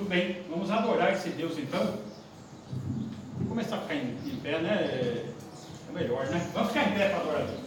Muito bem, vamos adorar esse Deus então. Vou começar a ficar em pé, né? É melhor, né? Vamos ficar em pé para adorar a Deus.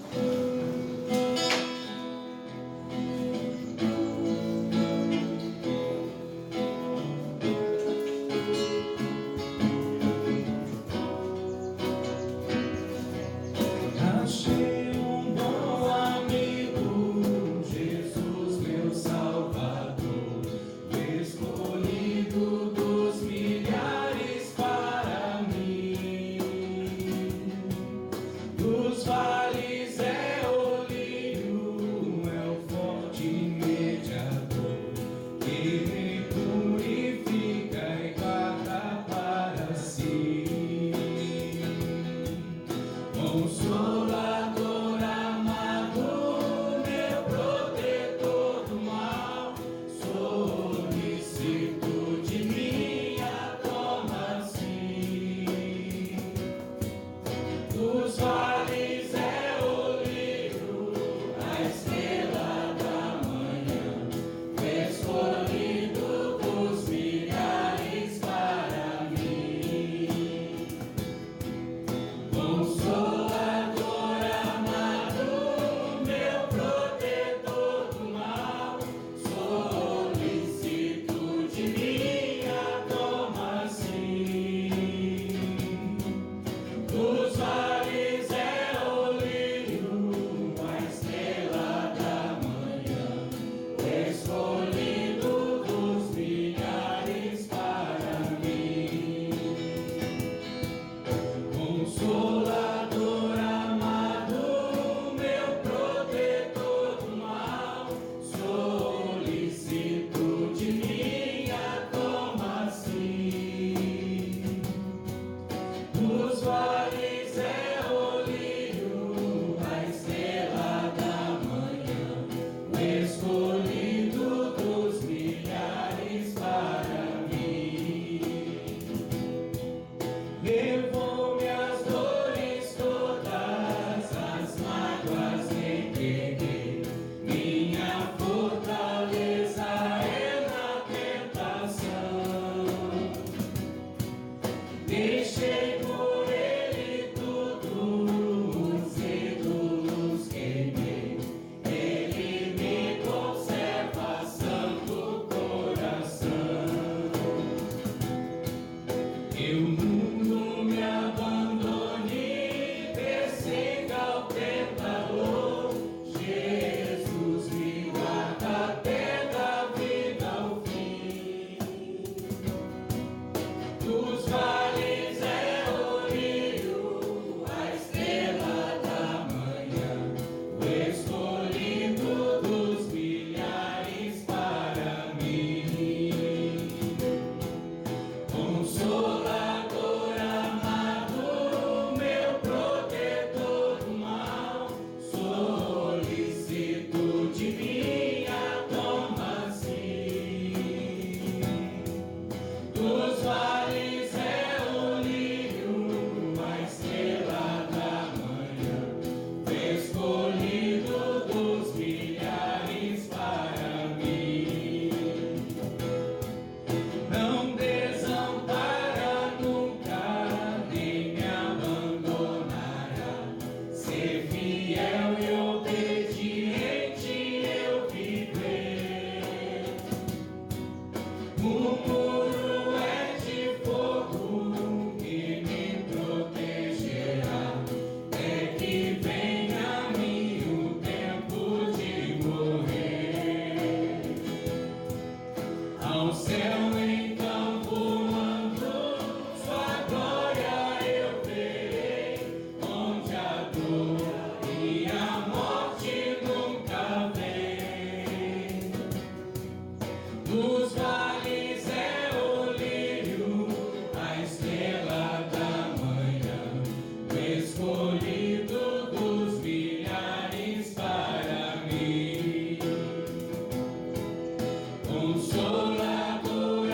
Consolador.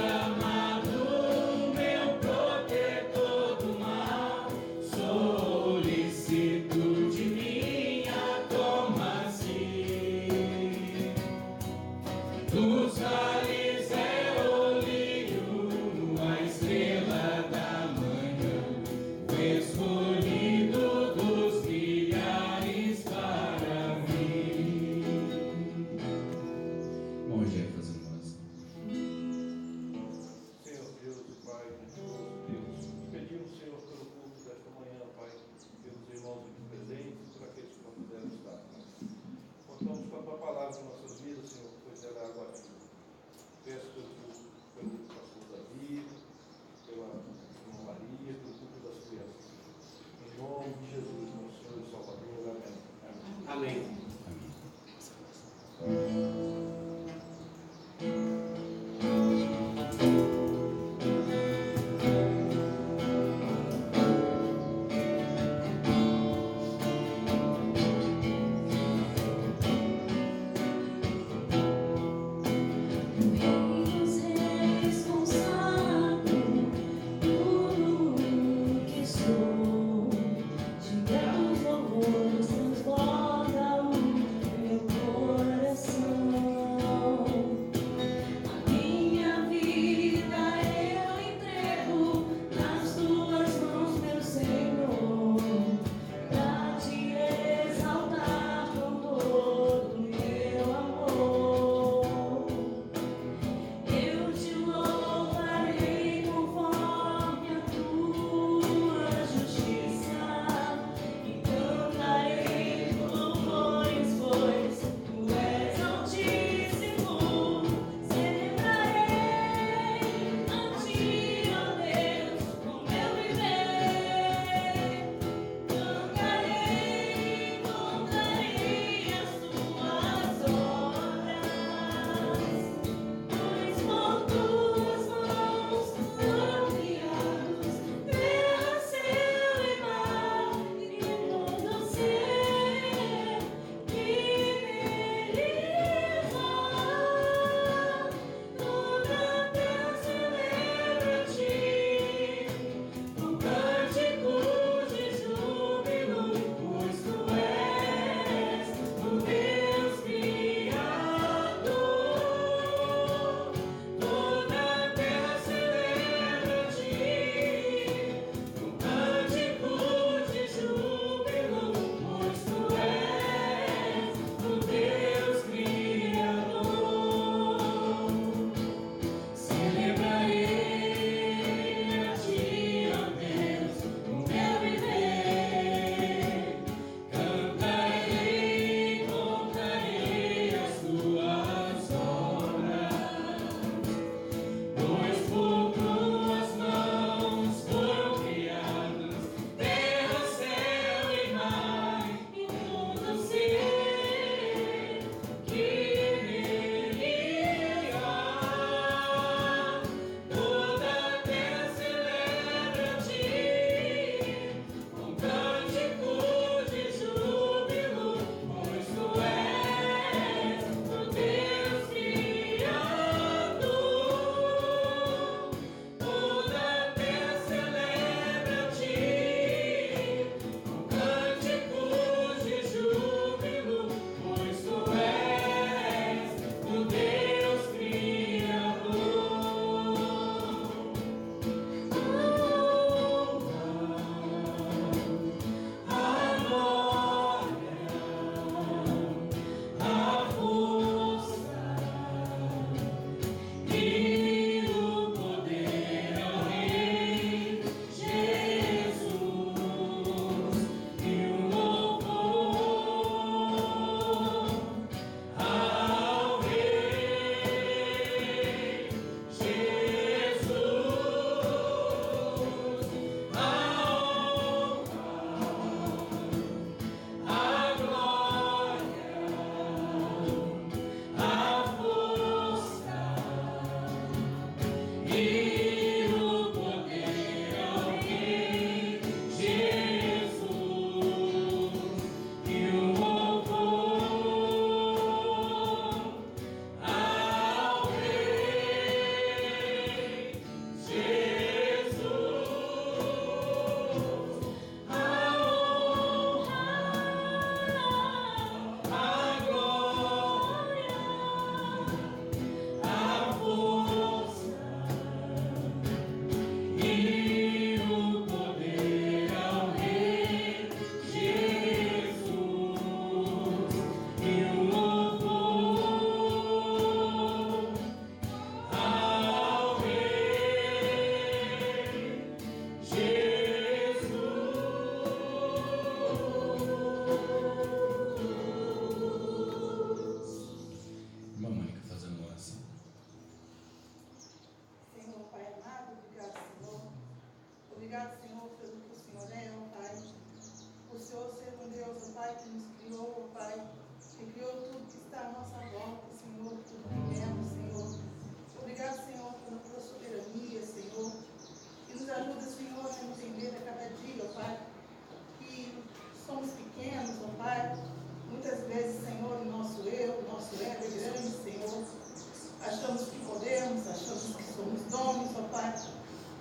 verdade.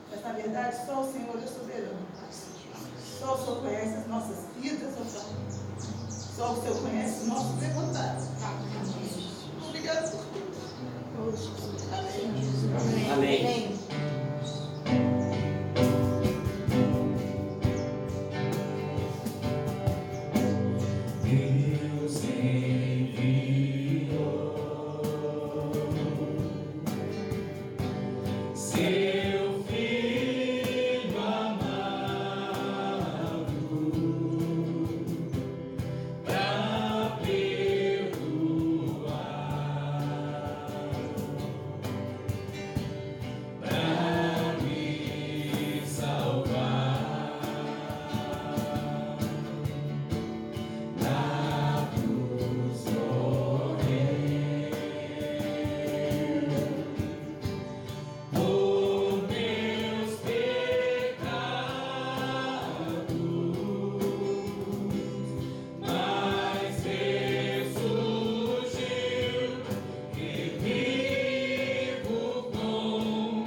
Mas na verdade só o Senhor é soberano. Só o Senhor conhece as nossas vidas, ó Pai. Só o Senhor conhece o nosso levantar. Obrigado por tudo. Amém. Amém. Deus enviou seu Filho amado para perdoar, para me salvar. Na cruz morrer por meus pecados, mas ressurgiu e vivo com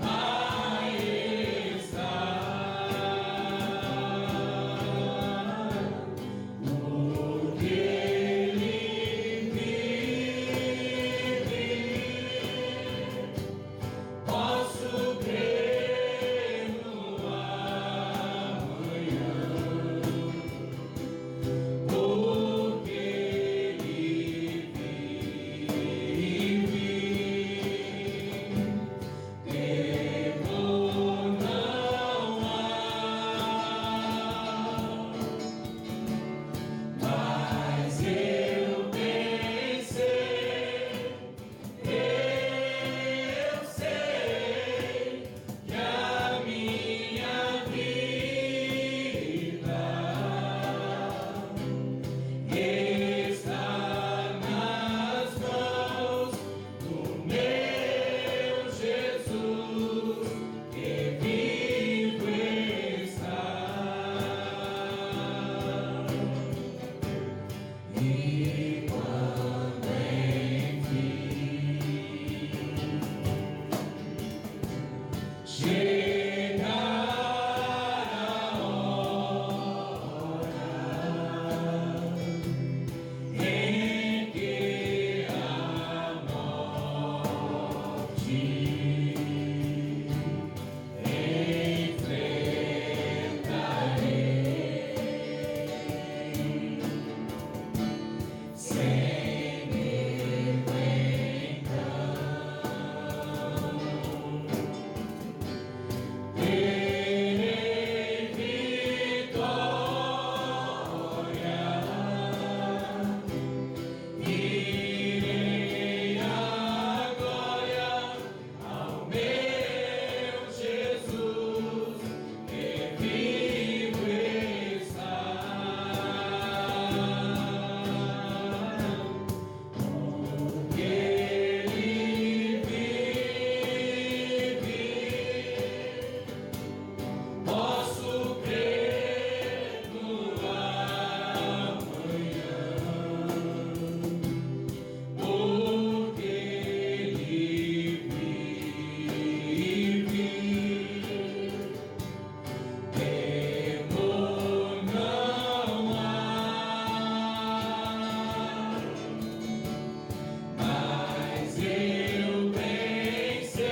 majestade. Porque Ele vive, posso crer no amanhã. Porque Ele vive, temor não há. Mas eu pensei, eu sei que a minha vida está nas mãos do meu Jesus, que vivo está. E quando enfim chegar a hora em que a morte enfrentarei, sem medo então, terei vitória, irei agora ao meu Jesus, que vivo está. Porque Ele vive, posso crer no amanhã. Porque Ele vive, temor não há. Mas eu pensei,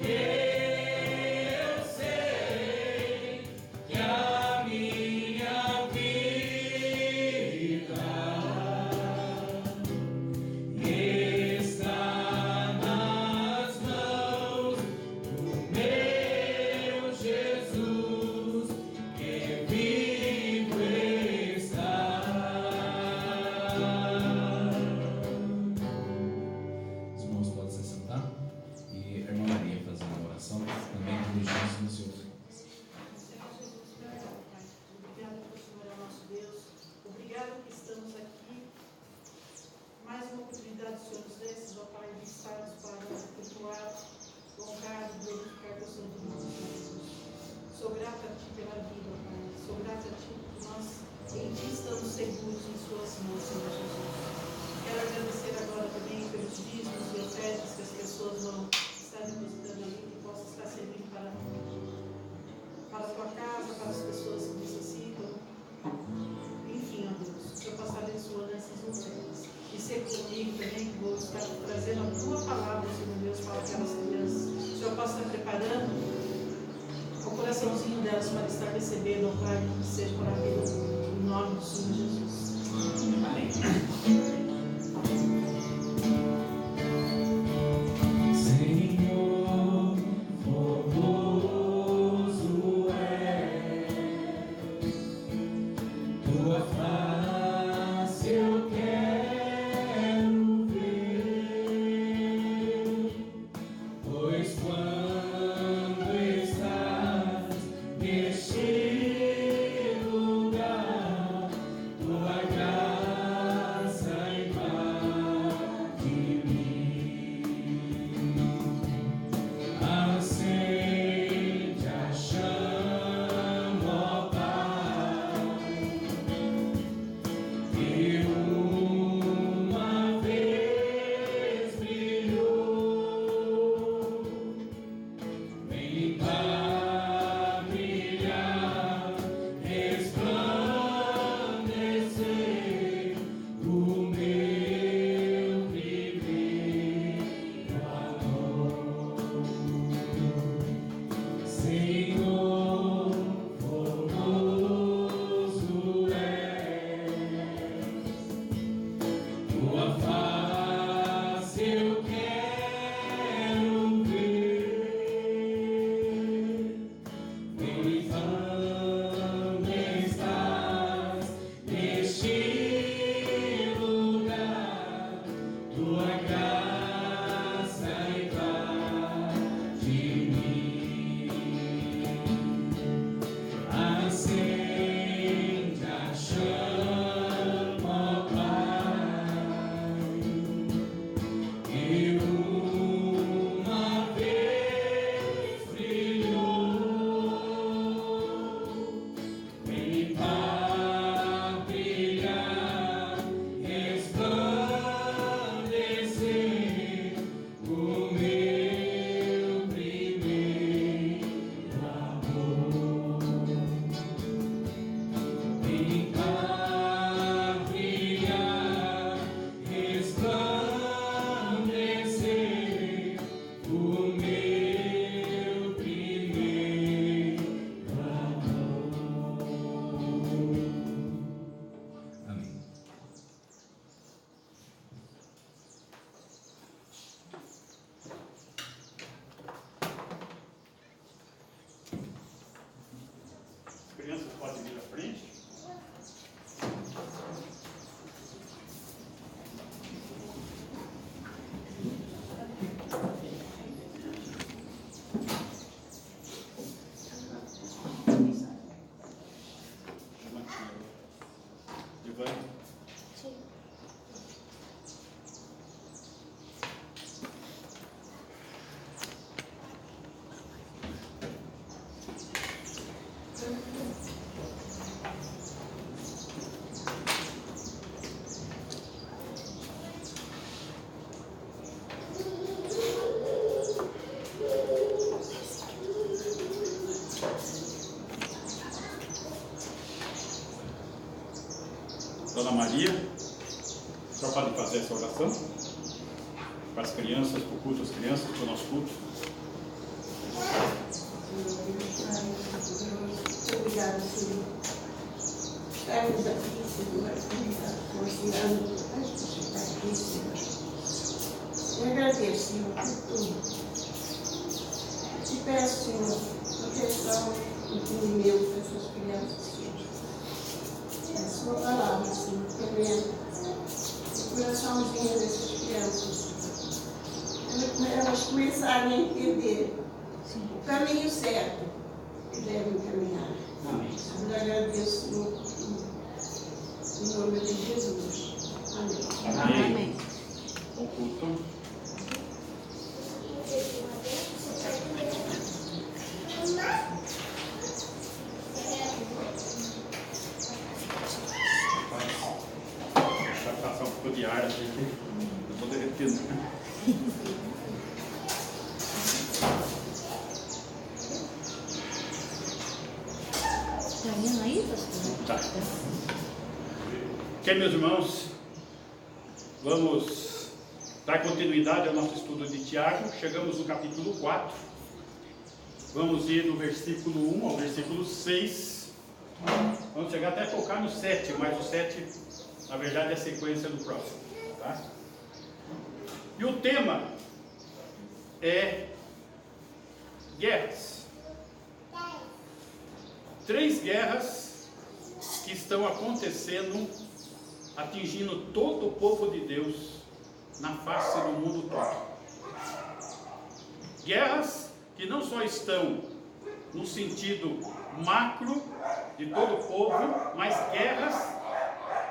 eu sei que a minha vida está nas mãos do meu Jesus, que vivo está. Os irmãos podem se sentar e a irmã Maria fazer uma oração também pelos nossos no Senhor. Senhor Jesus, Pai, obrigado por o Senhor é o nosso Deus. Obrigado que estamos aqui. Mais uma oportunidade do Senhor nos desses, ó Pai, de estarmos para cultuar, honrar e glorificar o Senhor de nós, Jesus. Sou grata a Ti pela vida, Pai. Sou grata a Ti porque nós em Ti estamos seguros em Suas mãos, Senhor Jesus. Quero agradecer agora também pelos dízimos e ofertas que as pessoas vão estar depositando seja para a vida, em nome do Senhor Jesus. Amém. Senhor, formoso é tua face, eu quero ver, pois quando estás neste lugar, tua graça invade mim, acende a chama, ó Pai, que uma vez brilhou, vem cá brilhar, resplandecer o meu primeiro amor. Senhor, formoso é tua face, eu quero ver, pois quando estás neste lugar, tua graça invade mim, acende a chama, ó Pai, que uma vez brilhou, vem cá brilhar, resplandecer o meu primeiro amor. Vem cá brilhar, resplandecer o meu primeiro amor. Amém. As crianças podem vir à frente. Chama aqui, Giovanni. Dona Maria, a senhora pode fazer essa oração? Para as crianças, para o culto das crianças, para o nosso culto. Obrigada, Senhor. Estamos aqui, Senhor, considerando as pessoas aqui, Senhor. Eu agradeço, Senhor, por tudo. Te peço, Senhor, proteção e meu para essas crianças, Senhor. É a sua palavra, Senhor, tremenda. O coraçãozinho dessas crianças, Senhor. Elas começarem a entender o caminho certo que devem caminhar. Amém. Eu agradeço, Senhor, em nome de Jesus. Amém. Amém. Bom culto. Deixa eu passar um pouco de ar aqui, eu vou derretendo. Tá vendo aí, pastor? Tá. Ok, meus irmãos, vamos dar continuidade ao nosso estudo de Tiago. Chegamos no capítulo 4. Vamos ir do versículo 1 ao versículo 6. Vamos chegar até a tocar no 7, mas o 7, na verdade, é a sequência do próximo. Tá? E o tema é guerras. 3 guerras que estão acontecendo, atingindo todo o povo de Deus na face do mundo todo. Guerras que não só estão no sentido macro de todo o povo, mas guerras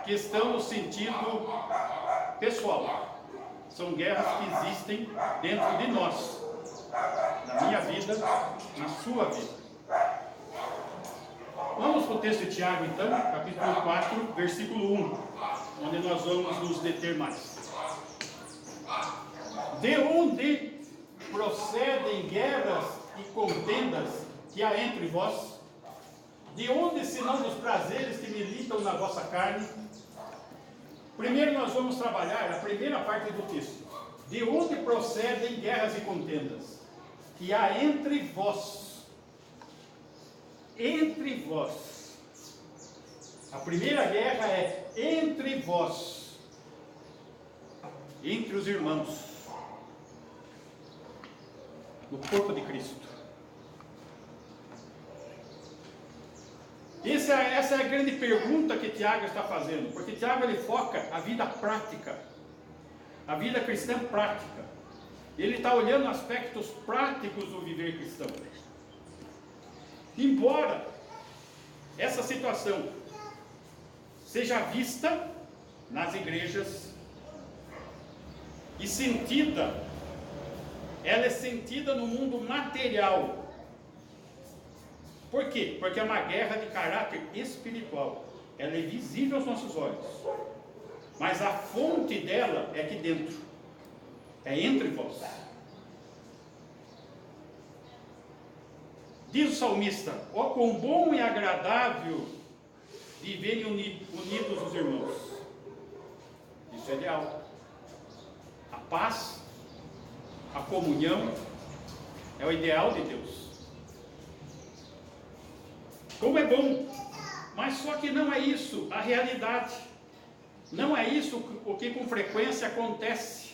que estão no sentido pessoal. São guerras que existem dentro de nós, na minha vida, na sua vida. Vamos para o texto de Tiago então, capítulo 4, versículo 1, onde nós vamos nos deter mais. De onde procedem guerras e contendas que há entre vós? De onde senão dos prazeres que militam na vossa carne? Primeiro nós vamos trabalhar a primeira parte do texto. De onde procedem guerras e contendas que há entre vós? Entre vós. A primeira guerra é entre vós, entre os irmãos, no corpo de Cristo. Essa é a grande pergunta que Tiago está fazendo, porque Tiago ele foca a vida prática, a vida cristã prática. Ele está olhando aspectos práticos do viver cristão. Embora essa situação seja vista nas igrejas e sentida, ela é sentida no mundo material. Por quê? Porque é uma guerra de caráter espiritual. Ela é visível aos nossos olhos, mas a fonte dela é aqui dentro, é entre vós. Diz o salmista: ó, quão bom e agradável viverem unidos os irmãos. Isso é ideal. A paz, a comunhão é o ideal de Deus. Como é bom, mas só que não é isso a realidade. Não é isso o que com frequência acontece.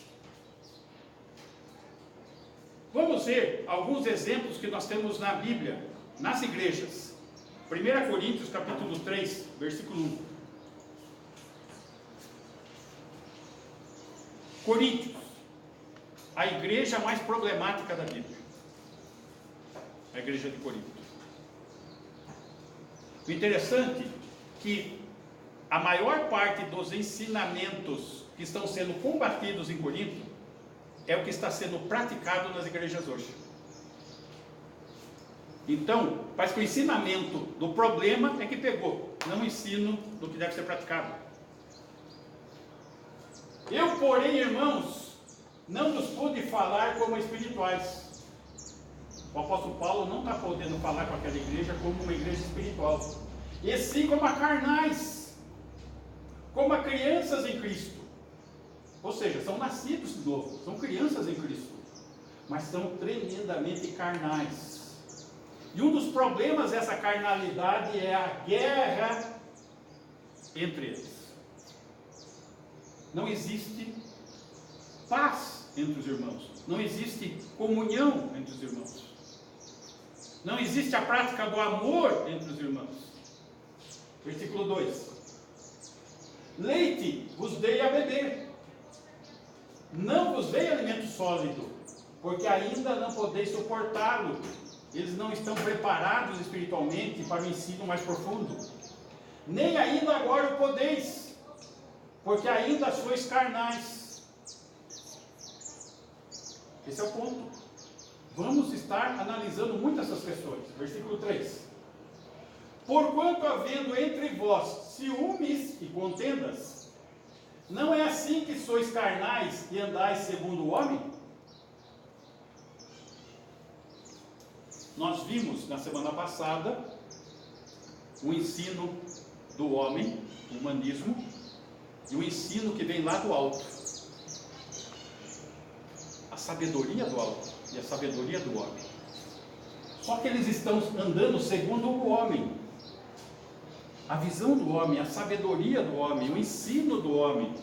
Vamos ver alguns exemplos que nós temos na Bíblia, nas igrejas. 1 Coríntios capítulo 3, versículo 1. Coríntios, a igreja mais problemática da Bíblia. A igreja de Corinto. O interessante é que a maior parte dos ensinamentos que estão sendo combatidos em Corinto é o que está sendo praticado nas igrejas hoje. Então, parece que o ensinamento do problema é que pegou, não o ensino do que deve ser praticado. Eu, porém, irmãos, não nos pude falar como espirituais. O apóstolo Paulo não está podendo falar com aquela igreja como uma igreja espiritual, e sim como a carnais, como a crianças em Cristo. Ou seja, são nascidos de novo, são crianças em Cristo, mas são tremendamente carnais. E um dos problemas dessa carnalidade é a guerra entre eles. Não existe paz entre os irmãos, não existe comunhão entre os irmãos, não existe a prática do amor entre os irmãos. Versículo 2: leite vos dei a beber, não vos dei alimento sólido, porque ainda não podeis suportá-lo. Eles não estão preparados espiritualmente para o ensino mais profundo. Nem ainda agora o podeis, porque ainda sois carnais. Esse é o ponto. Vamos estar analisando muito essas questões. Versículo 3: porquanto havendo entre vós ciúmes e contendas, não é assim que sois carnais e andais segundo o homem? Nós vimos na semana passada o ensino do homem, o humanismo, e o ensino que vem lá do alto. A sabedoria do alto e a sabedoria do homem. Só que eles estão andando segundo o homem. a visão do homem, a sabedoria do homem, o ensino do homem.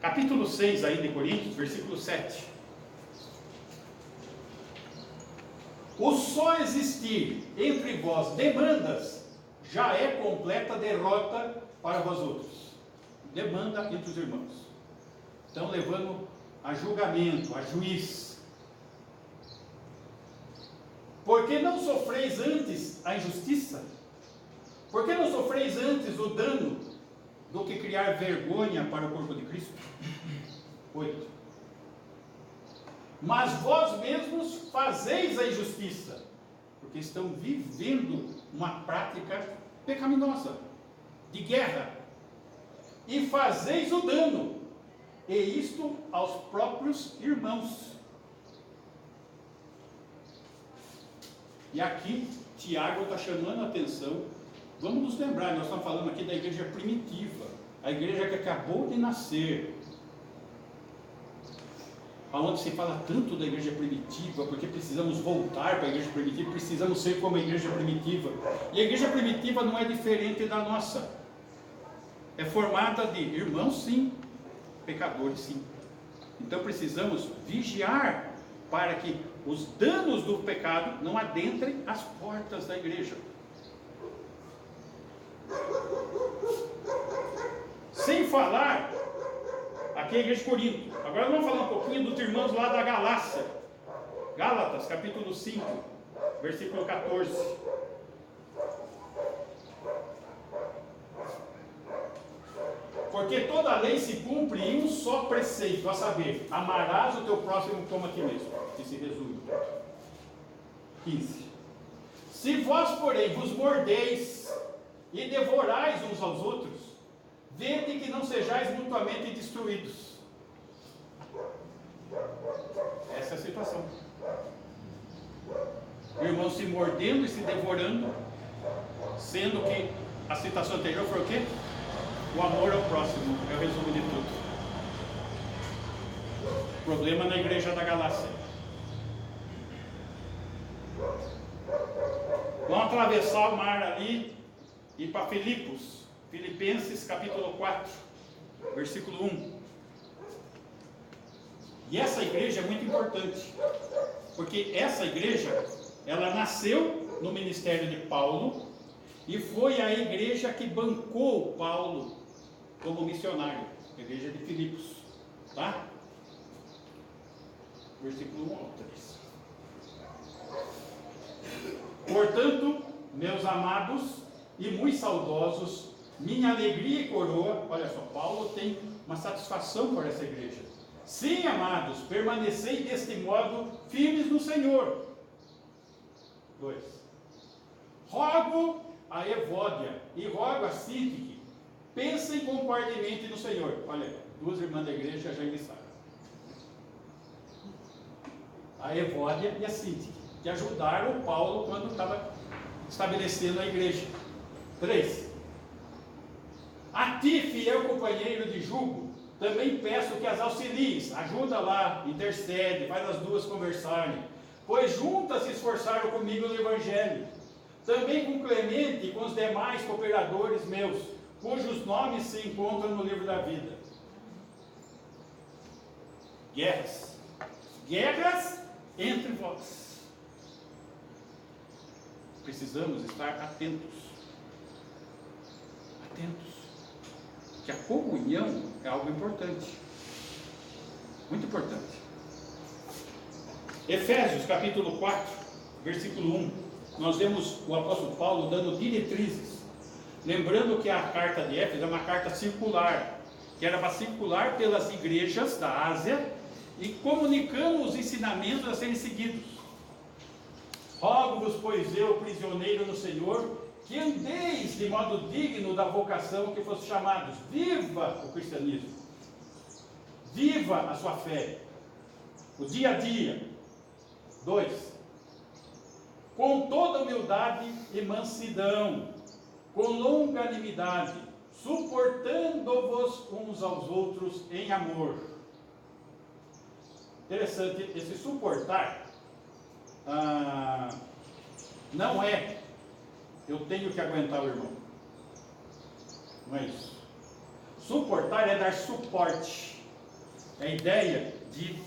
Capítulo 6 aí de Coríntios, versículo 7. O só existir entre vós demandas já é completa derrota para vós outros. Demanda entre os irmãos. Estão levando a julgamento, a juiz. Por que não sofreis antes a injustiça? Por que não sofreis antes o dano do que criar vergonha para o corpo de Cristo? 8. Mas vós mesmos fazeis a injustiça, porque estão vivendo uma prática pecaminosa, de guerra, e fazeis o dano, e isto aos próprios irmãos. E aqui Tiago está chamando a atenção. Vamos nos lembrar, nós estamos falando aqui da igreja primitiva, a igreja que acabou de nascer, aonde se fala tanto da igreja primitiva, porque precisamos voltar para a igreja primitiva, precisamos ser como a igreja primitiva. E a igreja primitiva não é diferente da nossa. É formada de irmãos, sim, pecadores, sim. Então precisamos vigiar para que os danos do pecado não adentrem as portas da igreja. Sem falar, aqui é a igreja de Corinto. Agora vamos falar um pouquinho dos irmãos lá da Galácia. Gálatas, capítulo 5, versículo 14. Porque toda a lei se cumpre em um só preceito, a saber, amarás o teu próximo como a ti mesmo. Que se resume. 15. Se vós, porém, vos mordeis e devorais uns aos outros, vede que não sejais mutuamente destruídos. Essa é a situação. Irmãos se mordendo e se devorando, sendo que a citação anterior foi o quê? O amor ao próximo, é o resumo de tudo. Problema na igreja da Galácia. Vamos atravessar o mar ali e ir para Filipos, Filipenses capítulo 4, versículo 1. E essa igreja é muito importante, porque essa igreja, ela nasceu no ministério de Paulo, e foi a igreja que bancou Paulo como missionário, a igreja de Filipos, tá? Versículo 1 ao 3. Portanto, meus amados e muito saudosos, minha alegria e coroa, olha só, Paulo tem uma satisfação por essa igreja. Sim, amados, permanecei deste modo firmes no Senhor. 2. Rogo a Evódia e rogo a Sintique, pensem compartilhamente no Senhor. Olha, duas irmãs da igreja já iniciaram. A Evódia e a Sintique, que ajudaram o Paulo quando estava estabelecendo a igreja. 3. A ti, fiel companheiro de jugo, também peço que as auxilies, ajuda lá, intercede, faz as duas conversarem, pois juntas se esforçaram comigo no Evangelho. Também com Clemente e com os demais cooperadores meus, cujos nomes se encontram no livro da vida. Guerras. Guerras entre vós. Precisamos estar atentos. Atentos. Que a comunhão é algo importante. Muito importante. Efésios capítulo 4, versículo 1. Nós vemos o apóstolo Paulo dando diretrizes. Lembrando que a carta de Éfeso é uma carta circular, que era para circular pelas igrejas da Ásia e comunicando os ensinamentos a serem seguidos. Rogo-vos, pois eu, prisioneiro no Senhor, que andeis de modo digno da vocação que fosse chamados. Viva o cristianismo, viva a sua fé, o dia a dia. 2. Com toda humildade e mansidão, com longanimidade, suportando-vos uns aos outros em amor. Interessante, esse suportar não é eu tenho que aguentar o irmão. Não é isso. Suportar é dar suporte. É a ideia de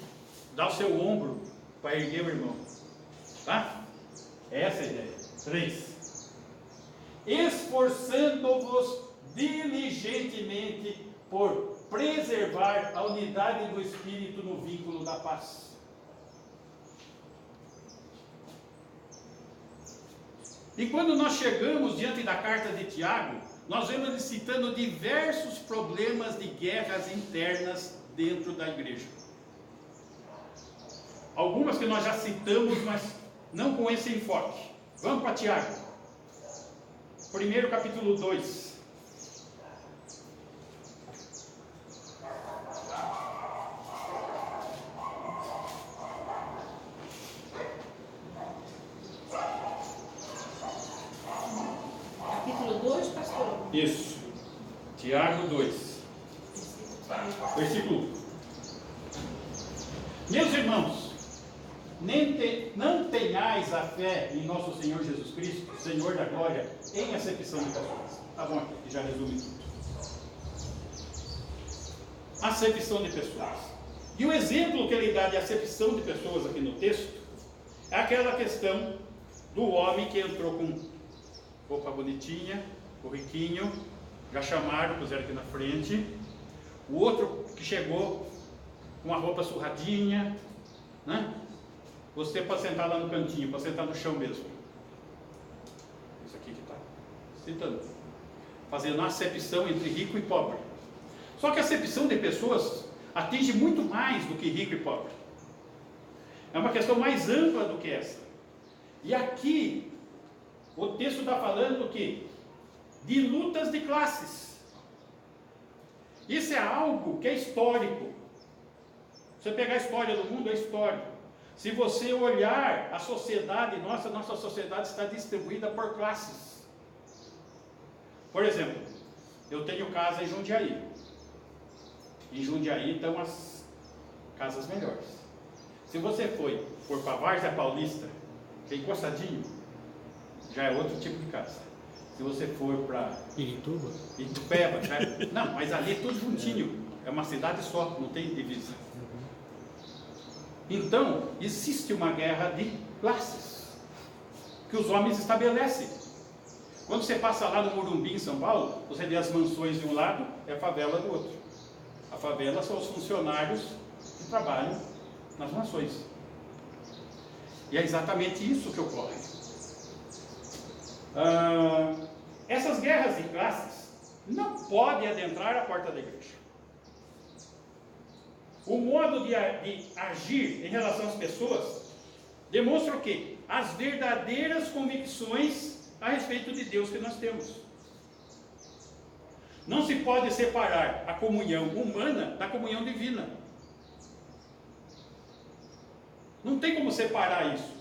dar o seu ombro para erguer o irmão. Tá? Essa é a ideia. 3. Esforçando-vos diligentemente por preservar a unidade do Espírito no vínculo da paz. E quando nós chegamos diante da carta de Tiago, nós vemos ele citando diversos problemas de guerras internas dentro da igreja. Algumas que nós já citamos, mas não com esse enfoque. Vamos para Tiago. 1 capítulo 2. Capítulo 2, pastor. Isso. Tiago 2. Versículo 1. Meus irmãos, não tenhais a fé em nosso Senhor Jesus Cristo, Senhor da glória, em acepção de pessoas. Tá bom aqui, já resume tudo. Acepção de pessoas. E o exemplo que ele dá de acepção de pessoas aqui no texto é aquela questão do homem que entrou com roupa bonitinha, o riquinho, já chamaram, puseram aqui na frente. O outro que chegou com a roupa surradinha, né? Você pode sentar lá no cantinho, pode sentar no chão mesmo. Isso aqui que está citando. Fazendo a acepção entre rico e pobre. Só que a acepção de pessoas atinge muito mais do que rico e pobre. É uma questão mais ampla do que essa. E aqui, o texto está falando que de lutas de classes. Isso é algo que é histórico. Você pegar a história do mundo, é histórico. Se você olhar a sociedade, nossa sociedade está distribuída por classes. Por exemplo, eu tenho casa em Jundiaí. Em Jundiaí estão as casas melhores. Se você for para Várzea Paulista, que é encostadinho, já é outro tipo de casa. Se você for para Itupeba, não, mas ali é tudo juntinho. É uma cidade só, não tem divisa. Então, existe uma guerra de classes que os homens estabelecem. Quando você passa lá no Morumbi, em São Paulo, você vê as mansões de um lado e a favela do outro. A favela são os funcionários que trabalham nas mansões. E é exatamente isso que ocorre. Essas guerras de classes não podem adentrar a porta da igreja. O modo de agir em relação às pessoas demonstra o quê? As verdadeiras convicções a respeito de Deus que nós temos. Não se pode separar a comunhão humana da comunhão divina. Não tem como separar isso.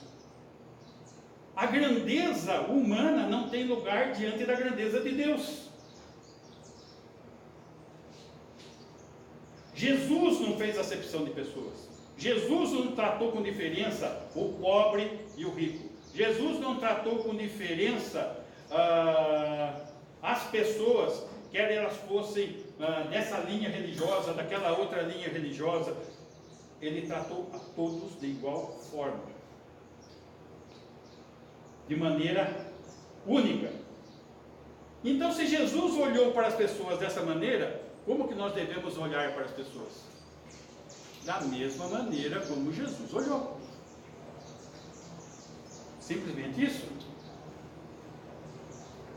A grandeza humana não tem lugar diante da grandeza de Deus. Jesus não fez acepção de pessoas. Jesus não tratou com diferença o pobre e o rico. Jesus não tratou com diferença as pessoas, quer elas fossem dessa linha religiosa, daquela outra linha religiosa. Ele tratou a todos de igual forma, de maneira única. Então, se Jesus olhou para as pessoas dessa maneira, como que nós devemos olhar para as pessoas? Da mesma maneira como Jesus olhou. Simplesmente isso.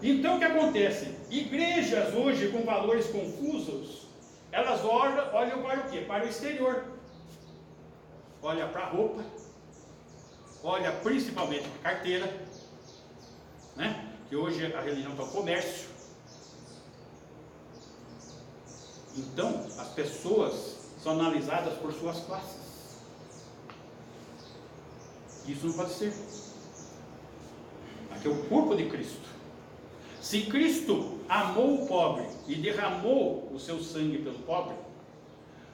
Então o que acontece? Igrejas hoje com valores confusos, elas olham para o quê? Para o exterior. Olha para a roupa, olha principalmente para a carteira, né? Que hoje a religião está o comércio. Então, as pessoas são analisadas por suas classes. Isso não pode ser. Aqui é o corpo de Cristo. Se Cristo amou o pobre e derramou o seu sangue pelo pobre,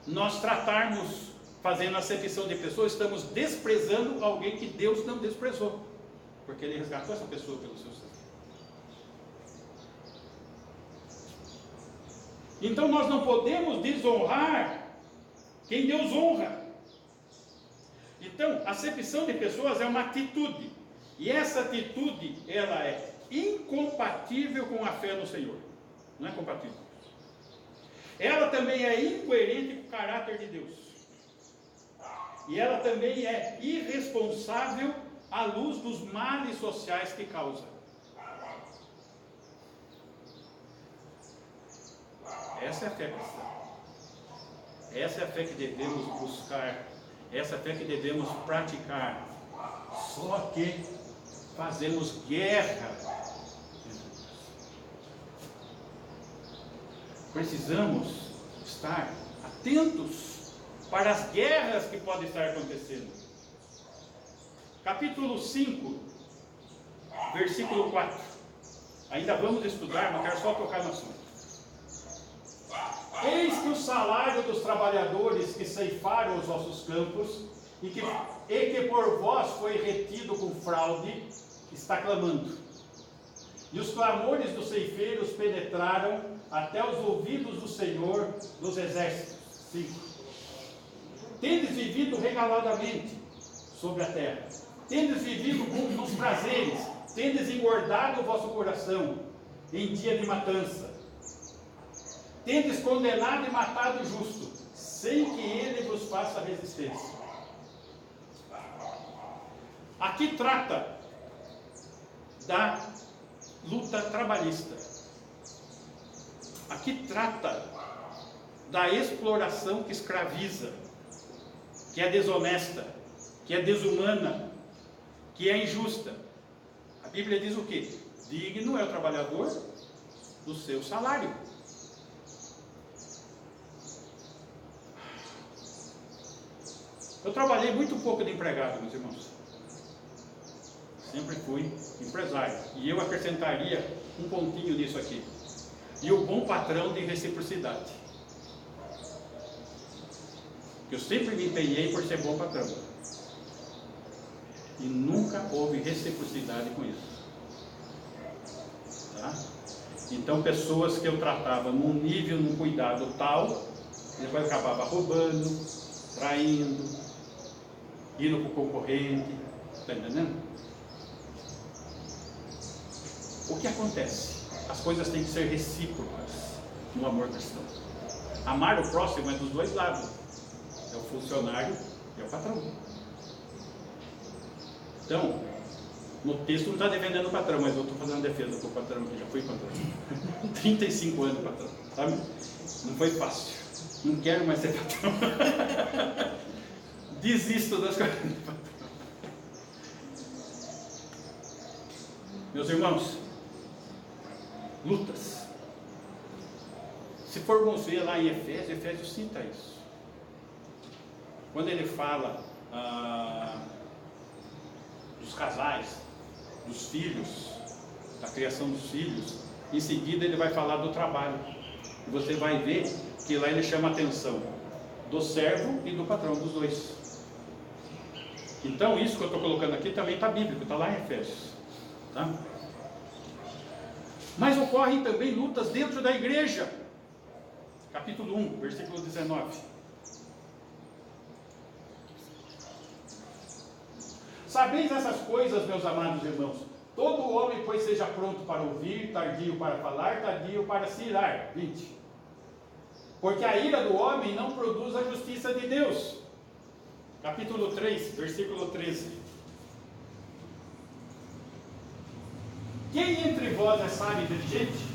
nós tratarmos, fazendo acepção de pessoas, estamos desprezando alguém que Deus não desprezou. porque ele resgatou essa pessoa pelo seu sangue. Então nós não podemos desonrar quem Deus honra. Então, acepção de pessoas é uma atitude, e essa atitude, ela é incompatível com a fé no Senhor. Não é compatível. Ela também é incoerente com o caráter de Deus. E ela também é irresponsável à luz dos males sociais que causa. Essa é a fé cristã. Essa é a fé que devemos buscar. Essa é a fé que devemos praticar. Só que fazemos guerra. Precisamos estar atentos para as guerras que podem estar acontecendo. Capítulo 5, versículo 4. Ainda vamos estudar, mas quero só tocar no assunto. Eis que o salário dos trabalhadores que ceifaram os vossos campos e que por vós foi retido com fraude, está clamando. E os clamores dos ceifeiros penetraram até os ouvidos do Senhor dos exércitos. 5. Tendes vivido regaladamente sobre a terra, tendes vivido nos prazeres, tendes engordado o vosso coração em dia de matança. Tendes condenado e matado o justo, sem que ele vos faça resistência. Aqui trata da luta trabalhista. Aqui trata da exploração que escraviza, que é desonesta, que é desumana, que é injusta. A Bíblia diz o quê? Digno é o trabalhador do seu salário. Eu trabalhei muito pouco de empregado, meus irmãos. Sempre fui empresário. E eu acrescentaria um pontinho nisso aqui. E o bom patrão de reciprocidade. Eu sempre me empenhei por ser bom patrão. E nunca houve reciprocidade com isso. Tá? Então, pessoas que eu tratava num nível, num cuidado tal, depois acabava roubando, traindo, indo para o concorrente. Está entendendo? O que acontece? As coisas têm que ser recíprocas no amor cristão. Amar o próximo é dos dois lados. É o funcionário e é o patrão. Então, no texto não está defendendo o patrão, mas eu estou fazendo defesa para o patrão, que já fui patrão. 35 anos patrão, sabe? Não foi fácil. Não quero mais ser patrão. Desisto das coisas do patrão. Meus irmãos, lutas. Se formos ver lá em Efésios cita isso. Quando ele fala dos casais, dos filhos, da criação dos filhos, em seguida ele vai falar do trabalho. E você vai ver que lá ele chama a atenção do servo e do patrão, dos dois. Então isso que eu estou colocando aqui também está bíblico, está lá em Efésios. Tá? Mas ocorrem também lutas dentro da igreja. Capítulo 1, versículo 19. Sabeis essas coisas, meus amados irmãos. Todo homem, pois, seja pronto para ouvir, tardio para falar, tardio para se irar. 20. Porque a ira do homem não produz a justiça de Deus. Capítulo 3, versículo 13. Quem entre vós é sábio e inteligente?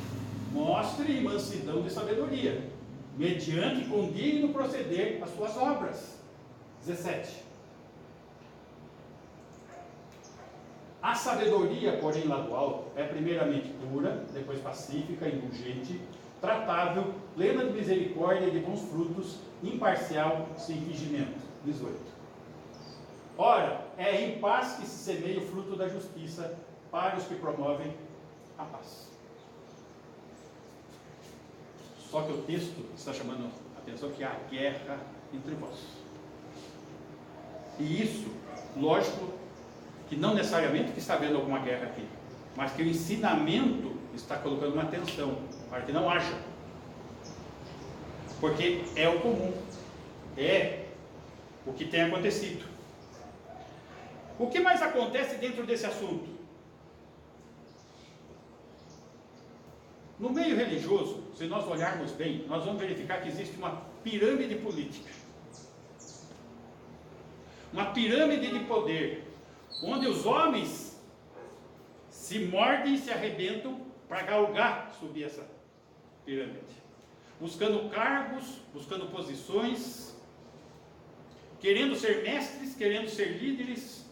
Mostre mansidão de sabedoria, mediante condigno proceder as suas obras. 17. A sabedoria, porém, lá do alto, é primeiramente pura, depois pacífica, indulgente, tratável, plena de misericórdia e de bons frutos, imparcial, sem fingimento. 18. Ora, é em paz que se semeia o fruto da justiça para os que promovem a paz. Só que o texto está chamando a atenção que há guerra entre vós. E isso, lógico, que não necessariamente que está havendo alguma guerra aqui, mas que o ensinamento está colocando uma tensão para que não haja, porque é o comum, é o que tem acontecido. O que mais acontece dentro desse assunto? No meio religioso, se nós olharmos bem, nós vamos verificar que existe uma pirâmide política, uma pirâmide de poder, onde os homens se mordem e se arrebentam para galgar subir essa pirâmide, buscando cargos, buscando posições, querendo ser mestres, querendo ser líderes.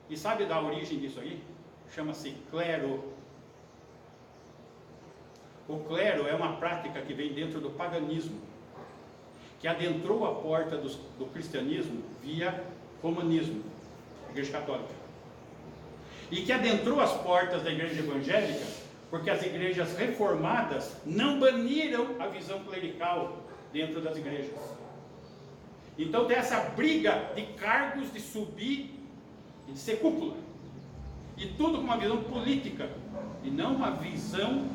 E sabe da origem disso aí? Chama-se clero. O clero é uma prática que vem dentro do paganismo, que adentrou a porta do cristianismo via romanismo, Igreja Católica, e que adentrou as portas da igreja evangélica, porque as igrejas reformadas não baniram a visão clerical dentro das igrejas. Então tem essa briga de cargos, de subir e de ser cúpula, e tudo com uma visão política, e não uma visão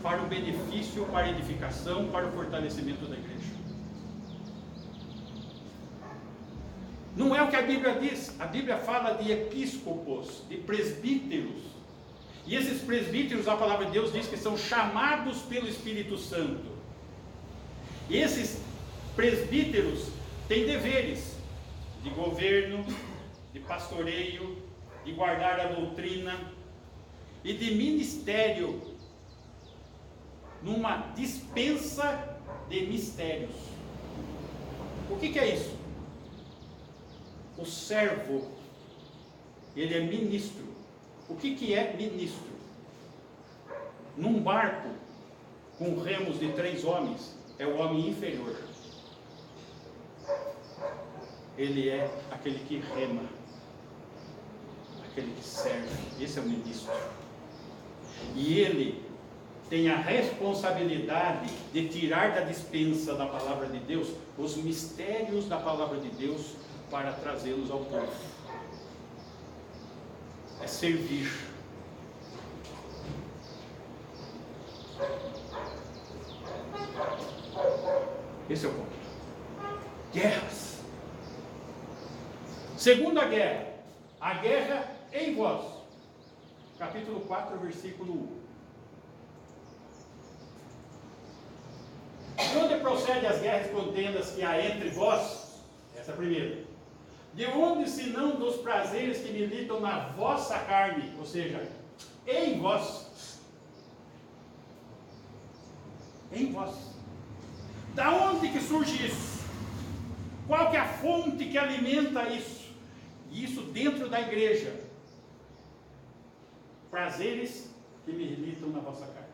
para o benefício, para a edificação, para o fortalecimento da igreja. Não é o que a Bíblia diz. A Bíblia fala de episcopos, de presbíteros. E esses presbíteros, a palavra de Deus diz que são chamados pelo Espírito Santo. E esses presbíteros têm deveres de governo, de pastoreio, de guardar a doutrina e de ministério numa dispensa de mistérios. O que é isso? O servo, ele é ministro. O que é ministro? Num barco com remos de 3 homens, é o homem inferior. Ele é aquele que rema, aquele que serve. Esse é o ministro. E ele tem a responsabilidade de tirar da dispensa da palavra de Deus os mistérios da palavra de Deus para trazê-los ao povo. É servir. Esse é o ponto. Guerras. Segunda guerra. A guerra em vós. Capítulo 4, versículo 1. De onde procede as guerras e contendas que há entre vós? Essa é a primeira. De onde, se não dos prazeres que militam na vossa carne, ou seja, em vós. Em vós. Da onde que surge isso? Qual que é a fonte que alimenta isso? E isso dentro da igreja. Prazeres que militam na vossa carne.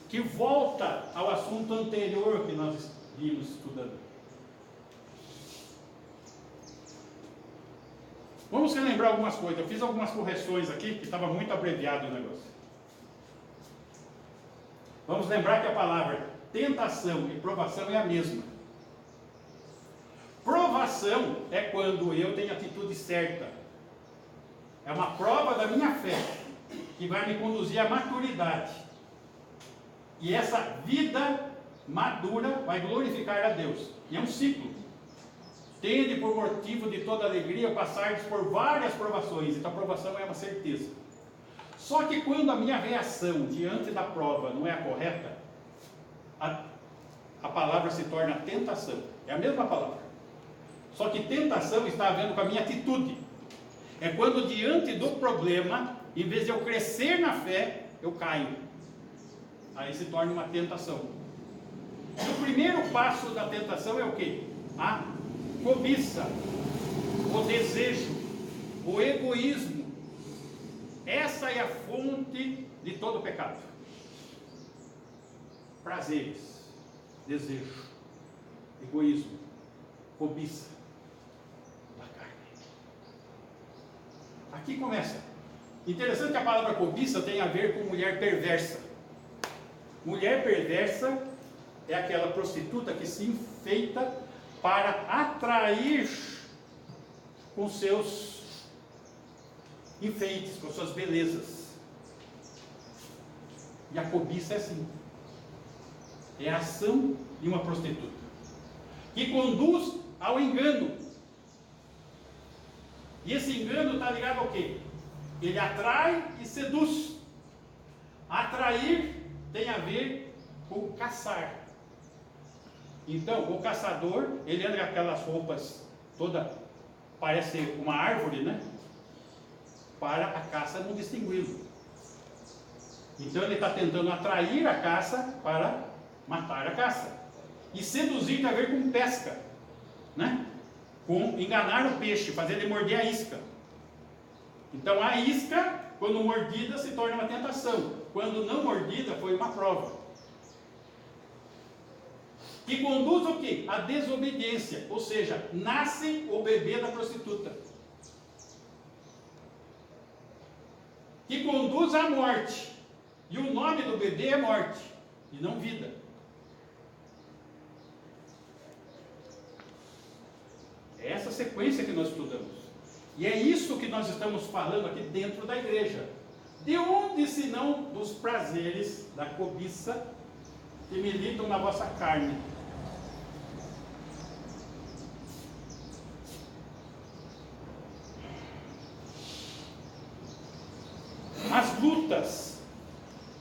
Que volta ao assunto anterior que nós vimos estudando. Vamos relembrar algumas coisas. Eu fiz algumas correções aqui, que estava muito abreviado o negócio. Vamos lembrar que a palavra tentação e provação é a mesma. Provação é quando eu tenho a atitude certa. É uma prova da minha fé, que vai me conduzir à maturidade. E essa vida madura vai glorificar a Deus. E é um ciclo. Tende por motivo de toda alegria passardes por várias provações. Então a provação é uma certeza. Só que quando a minha reação diante da prova não é a correta, a palavra se torna tentação. É a mesma palavra. Só que tentação está havendo com a minha atitude. É quando diante do problema, em vez de eu crescer na fé, eu caio. Aí se torna uma tentação. O primeiro passo da tentação é o quê? A cobiça, o desejo, o egoísmo. Essa é a fonte de todo o pecado. Prazeres, desejo, egoísmo, cobiça da carne. Aqui começa. Interessante que a palavra cobiça tem a ver com mulher perversa. Mulher perversa é aquela prostituta que se enfeita para atrair com seus enfeites, com suas belezas. E a cobiça é assim. É a ação de uma prostituta, que conduz ao engano. E esse engano está ligado ao quê? Ele atrai e seduz. Atrair tem a ver com caçar. Então, o caçador, ele anda com aquelas roupas toda, parece uma árvore, né? Para a caça não distingui-lo. Então ele está tentando atrair a caça para matar a caça. E seduzir tem a ver com pesca, né? Com enganar o peixe, fazer ele morder a isca. Então a isca, quando mordida, se torna uma tentação. Quando não mordida, foi uma prova. Que conduz o quê? A desobediência. Ou seja, nasce o bebê da prostituta. Que conduz à morte. E o nome do bebê é morte, e não vida. É essa sequência que nós estudamos. E é isso que nós estamos falando aqui dentro da igreja. De onde, se não dos prazeres da cobiça que militam na vossa carne? As lutas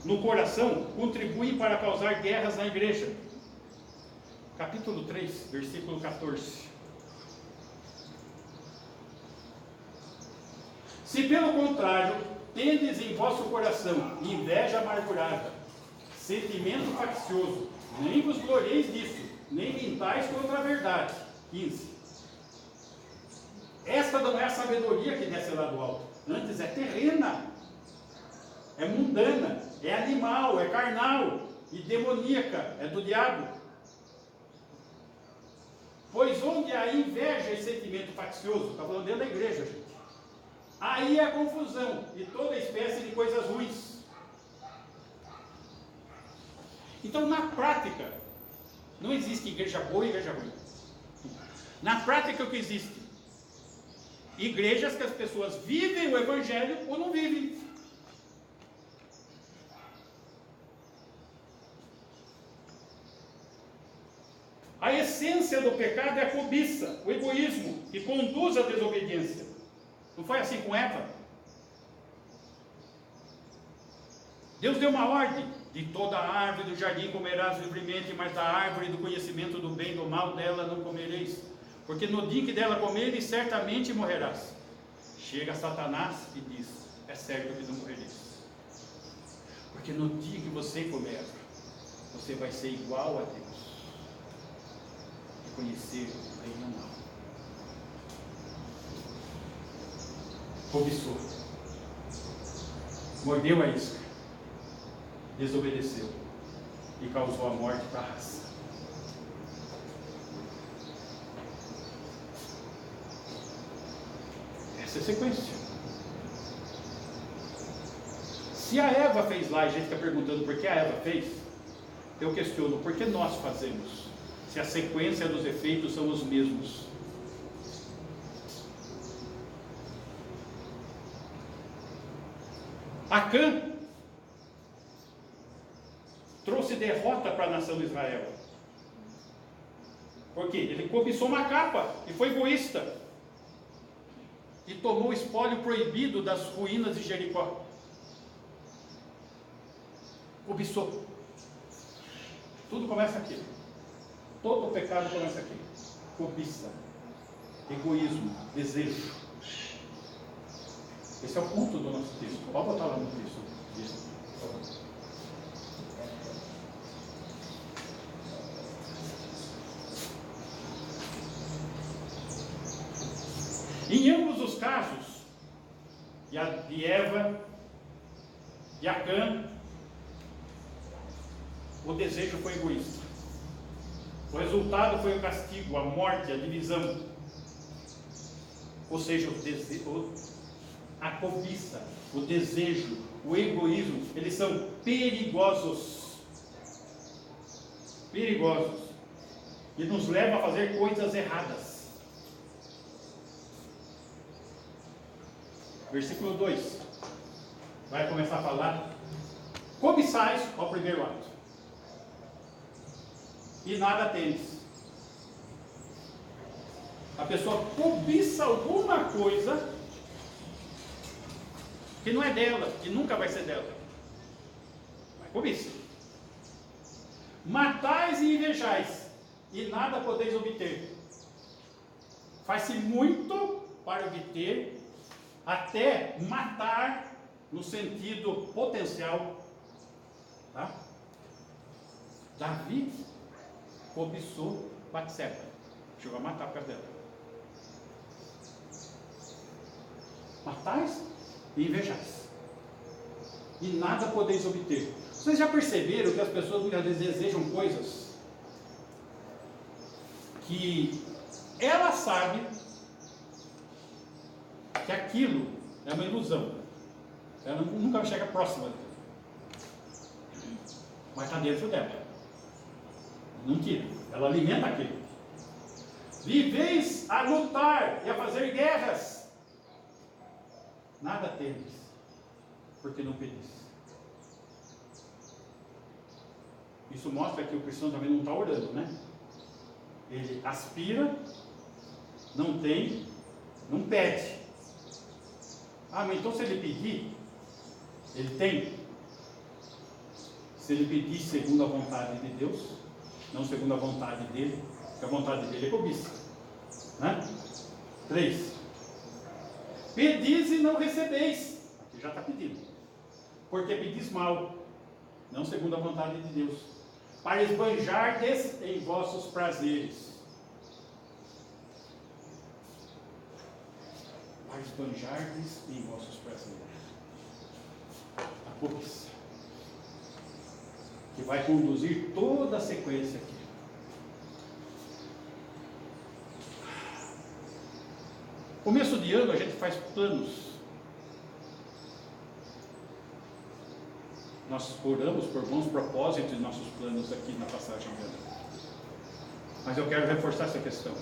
no coração contribuem para causar guerras na igreja. Capítulo 3, versículo 14. Se pelo contrário, tendes em vosso coração inveja amargurada, sentimento faccioso, nem vos glorieis disso, nem mintais contra a verdade. 15. Esta não é a sabedoria que desce lá do alto, antes é terrena, é mundana, é animal, é carnal e demoníaca, é do diabo. Pois onde há inveja e sentimento faccioso, está falando dentro da igreja, gente, aí é confusão e toda espécie de coisas ruins. Então, na prática, não existe igreja boa e igreja ruim. Na prática, o que existe? Igrejas que as pessoas vivem o evangelho ou não vivem. A essência do pecado é a cobiça, o egoísmo, que conduz à desobediência. Não foi assim com Eva? Deus deu uma ordem: de toda a árvore do jardim comerás livremente, mas da árvore do conhecimento do bem e do mal dela não comereis, porque no dia que dela comeres, certamente morrerás. Chega Satanás e diz: é certo que não morrereis, porque no dia que você comer, você vai ser igual a Deus, e conhecer o bem e o mal. Cobiçou, mordeu a isca, desobedeceu e causou a morte para a raça. Essa é a sequência. Se a Eva fez lá, e a gente está perguntando por que a Eva fez, eu questiono, por que nós fazemos? Se a sequência dos efeitos são os mesmos. Acã trouxe derrota para a nação de Israel. Por quê? Ele cobiçou uma capa e foi egoísta. E tomou o espólio proibido das ruínas de Jericó. Cobiçou. Tudo começa aqui. Todo o pecado começa aqui. Cobiça, egoísmo, desejo. Esse é o ponto do nosso texto. Pode botar lá no texto. Em ambos os casos, de Eva e Acã, o desejo foi egoísta. O resultado foi o castigo, a morte, a divisão. Ou seja, a cobiça, o desejo, o egoísmo, eles são perigosos. Perigosos. e nos leva a fazer coisas erradas. Versículo 2. Vai começar a falar: cobiçais, ó, primeiro ato, e nada tendes. A pessoa cobiça alguma coisa que não é dela, que nunca vai ser dela. Mas cobiça. Matais e invejais, e nada podeis obter. Faz-se muito para obter, até matar, no sentido potencial. Tá? Davi cobiçou Batseba, chegou a matar por causa dela. Matais e invejais, e nada podeis obter. Vocês já perceberam que as pessoas muitas vezes desejam coisas que ela sabe que aquilo é uma ilusão, ela nunca chega próxima dela, mas está dentro dela, não tira, ela alimenta aquilo. Viveis a lutar e a fazer guerras, nada tendes, porque não pedis. Isso mostra que o cristão também não está orando, né? Ele aspira, não tem, não pede. Ah, mas então se ele pedir, ele tem. Se ele pedir segundo a vontade de Deus, não segundo a vontade dele, porque a vontade dele é cobiça, né? 3. Pedis e não recebeis. Aqui já está pedindo. Porque pedis mal, não segundo a vontade de Deus, para esbanjardes em vossos prazeres. Para esbanjardes em vossos prazeres. A cobiça, que vai conduzir toda a sequência aqui. Começo de ano a gente faz planos. Nós oramos por bons propósitos em nossos planos aqui na passagem de ano. Mas eu quero reforçar essa questão.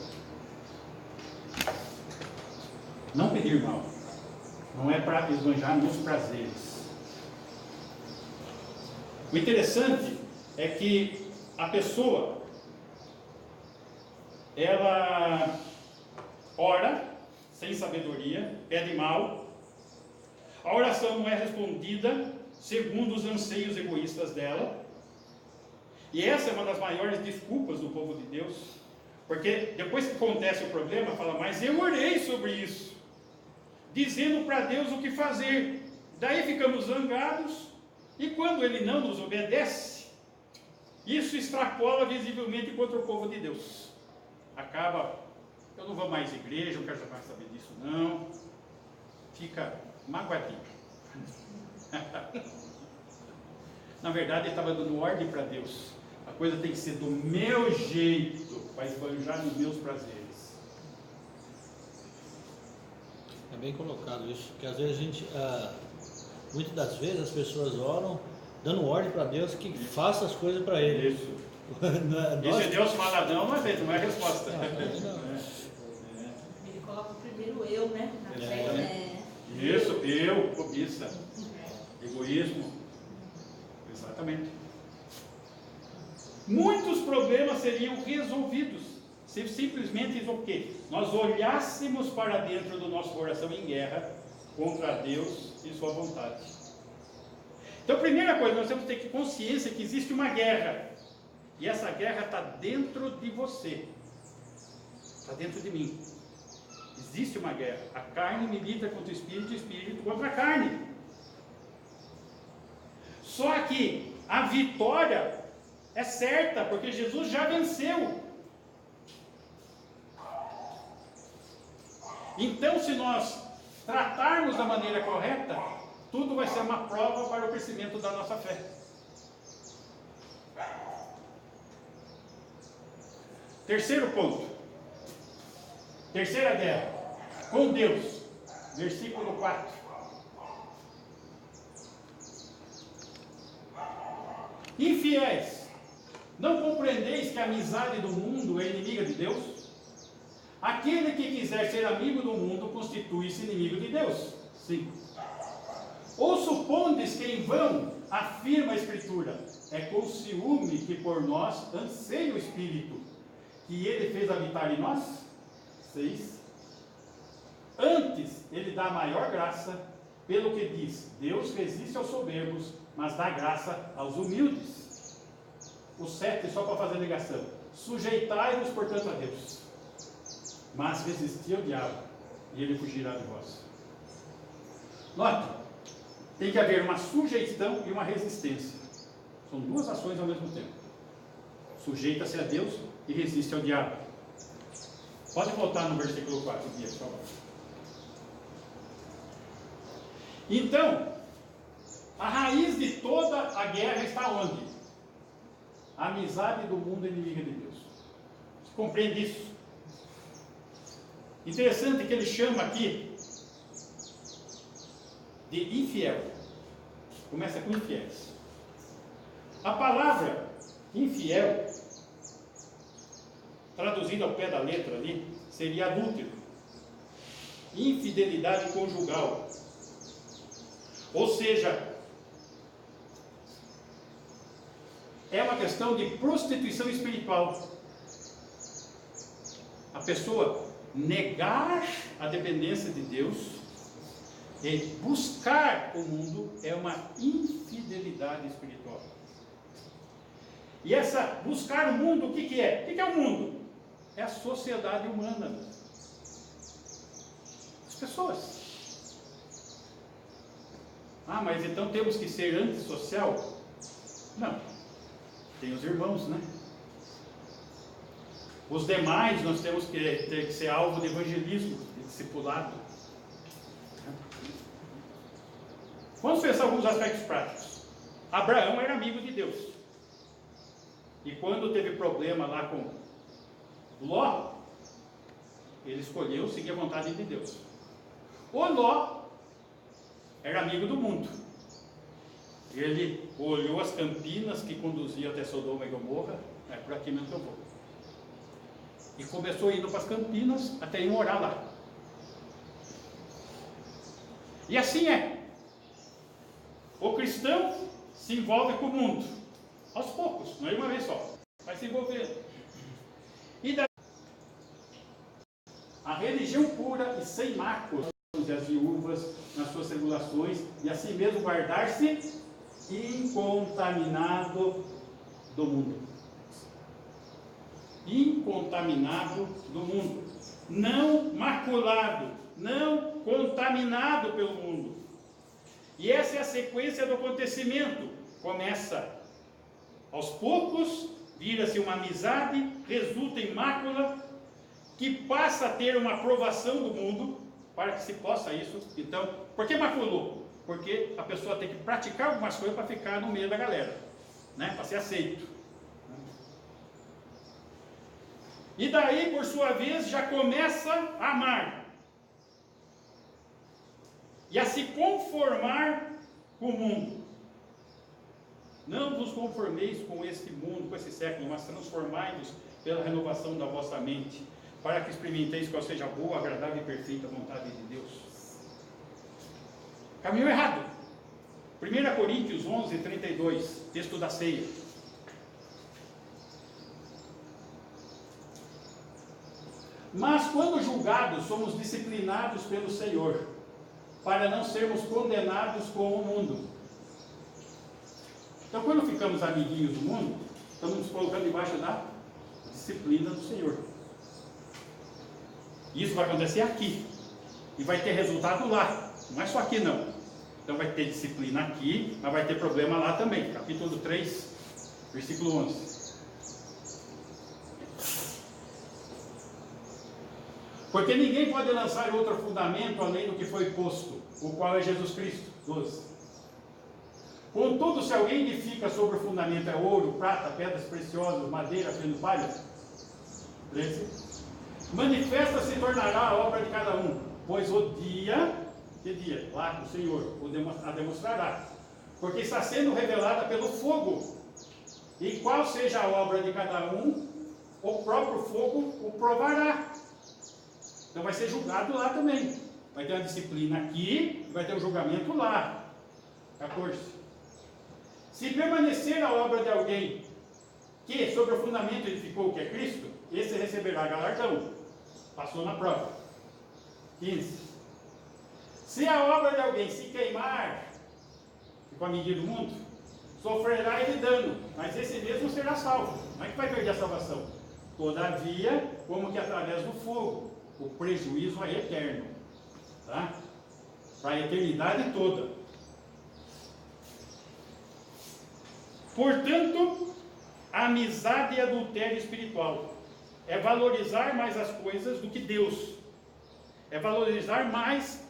Não pedir mal. Não é para esbanjar nos prazeres. O interessante é que a pessoa, ela ora sem sabedoria, pede mal. A oração não é respondida segundo os anseios egoístas dela. E essa é uma das maiores desculpas do povo de Deus, porque depois que acontece o problema, fala: mas eu orei sobre isso, dizendo para Deus o que fazer. Daí ficamos zangados, e quando Ele não nos obedece, isso extrapola visivelmente contra o povo de Deus. Acaba: eu não vou mais à igreja, não quero mais saber disso não. Fica magoadinho. Na verdade, ele estava dando ordem para Deus. A coisa tem que ser do meu jeito, para esbanjar nos meus prazeres. É bem colocado isso, porque às vezes a gente, muitas das vezes as pessoas oram dando ordem para Deus que faça as coisas para Ele. Isso. E se Deus fala não é a resposta. Ele coloca o primeiro eu, né? Na frente. Isso, eu, cobiça, egoísmo. Exatamente. Muitos problemas seriam resolvidos se simplesmente o quê? Nós olhássemos para dentro do nosso coração em guerra contra Deus e sua vontade. Então, a primeira coisa, nós temos que ter consciência que existe uma guerra. E essa guerra está dentro de você. Está dentro de mim. Existe uma guerra. A carne milita contra o espírito e o espírito contra a carne. Só que a vitória é certa, porque Jesus já venceu. Então, se nós tratarmos da maneira correta, tudo vai ser uma prova para o crescimento da nossa fé. Terceiro ponto. Terceira guerra. Com Deus. Versículo 4. Infiéis, Não compreendeis que a amizade do mundo é inimiga de Deus? Aquele que quiser ser amigo do mundo constitui-se inimigo de Deus. 5. Ou supondes que em vão afirma a Escritura, é com ciúme que por nós anseia o Espírito, que ele fez habitar em nós? 6. Antes ele dá maior graça, pelo que diz, Deus resiste aos soberbos, mas dá graça aos humildes. O 7, só para fazer ligação. Sujeitai-vos, portanto, a Deus, mas resisti ao diabo, e ele fugirá de vós. Note, tem que haver uma sujeição e uma resistência. São duas ações ao mesmo tempo. Sujeita-se a Deus e resiste ao diabo. Pode voltar no versículo 4, por favor. Então, a raiz de toda a guerra está onde? A amizade do mundo é inimiga de Deus. Você compreende isso? Interessante que ele chama aqui de infiel. Começa com infiéis. A palavra infiel, traduzindo ao pé da letra ali, seria adúltero, infidelidade conjugal. Ou seja, é uma questão de prostituição espiritual. A pessoa negar a dependência de Deus e buscar o mundo é uma infidelidade espiritual. E essa buscar o mundo, o que é? O que é o mundo? É a sociedade humana. As pessoas. Ah, mas então temos que ser antissocial? Não. Tem os irmãos, né? Os demais nós temos que ter que ser alvo de evangelismo, de discipulado. Vamos pensar alguns aspectos práticos. Abraão era amigo de Deus. E quando teve problema lá com Ló, ele escolheu seguir a vontade de Deus. O Ló era amigo do mundo. Ele olhou as campinas que conduziam até Sodoma e Gomorra, é por aqui mesmo que eu vou. E começou indo para as campinas até ir morar lá. E assim é. O cristão se envolve com o mundo. Aos poucos, não é uma vez só. Vai se envolver. E daí, a religião pura e sem máculas, as viúvas nas suas tribulações, e assim mesmo guardar-se incontaminado do mundo. Incontaminado do mundo. Não maculado, não contaminado pelo mundo. E essa é a sequência do acontecimento. Começa aos poucos, vira-se uma amizade, resulta em mácula, que passa a ter uma aprovação do mundo, para que se possa isso. Então, por que maculou? Porque a pessoa tem que praticar algumas coisas para ficar no meio da galera, né? Para ser aceito. E daí, por sua vez, já começa a amar. E a se conformar com o mundo. Não vos conformeis com este mundo, com esse século, mas transformai-vos pela renovação da vossa mente, para que experimenteis qual seja a boa, agradável e perfeita vontade de Deus. Caminho errado. 1 Coríntios 11, 32, texto da ceia. Mas quando julgados, somos disciplinados pelo Senhor, para não sermos condenados com o mundo. Então, quando ficamos amiguinhos do mundo, estamos nos colocando debaixo da disciplina do Senhor. Isso vai acontecer aqui, e vai ter resultado lá, não é só aqui não. Então vai ter disciplina aqui, mas vai ter problema lá também. Capítulo 3, versículo 11. Porque ninguém pode lançar outro fundamento além do que foi posto, o qual é Jesus Cristo. 12. Contudo, se alguém edifica sobre o fundamento é ouro, prata, pedras preciosas, madeira, feno, palha, 13. Manifesta se tornará a obra de cada um, pois o dia, que dia? Lá o Senhor a demonstrará, porque está sendo revelada pelo fogo. E qual seja a obra de cada um, o próprio fogo o provará. Então vai ser julgado lá também. Vai ter uma disciplina aqui, vai ter um julgamento lá. 14. Se permanecer a obra de alguém que sobre o fundamento edificou, que é Cristo, esse receberá galardão. Passou na prova. 15. Se a obra de alguém se queimar, com a medida do mundo, sofrerá ele dano, mas esse mesmo será salvo. Não é que vai perder a salvação. Todavia, como que através do fogo, o prejuízo é eterno. Tá? Para a eternidade toda. Portanto, a amizade e adultério espiritual é valorizar mais as coisas do que Deus. É valorizar mais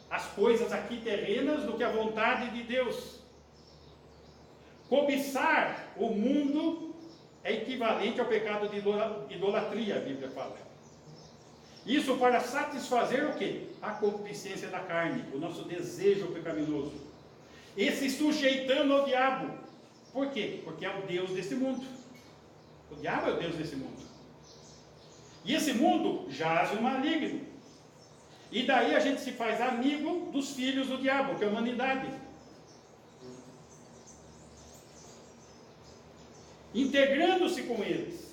as coisas aqui terrenas do que a vontade de Deus. Cobiçar o mundo é equivalente ao pecado de idolatria, a Bíblia fala. Isso para satisfazer o quê? A concupiscência da carne, o nosso desejo pecaminoso. E se sujeitando ao diabo. Por quê? Porque é o Deus desse mundo. O diabo é o Deus desse mundo. E esse mundo jaz o maligno. E daí a gente se faz amigo dos filhos do diabo, que é a humanidade. Integrando-se com eles.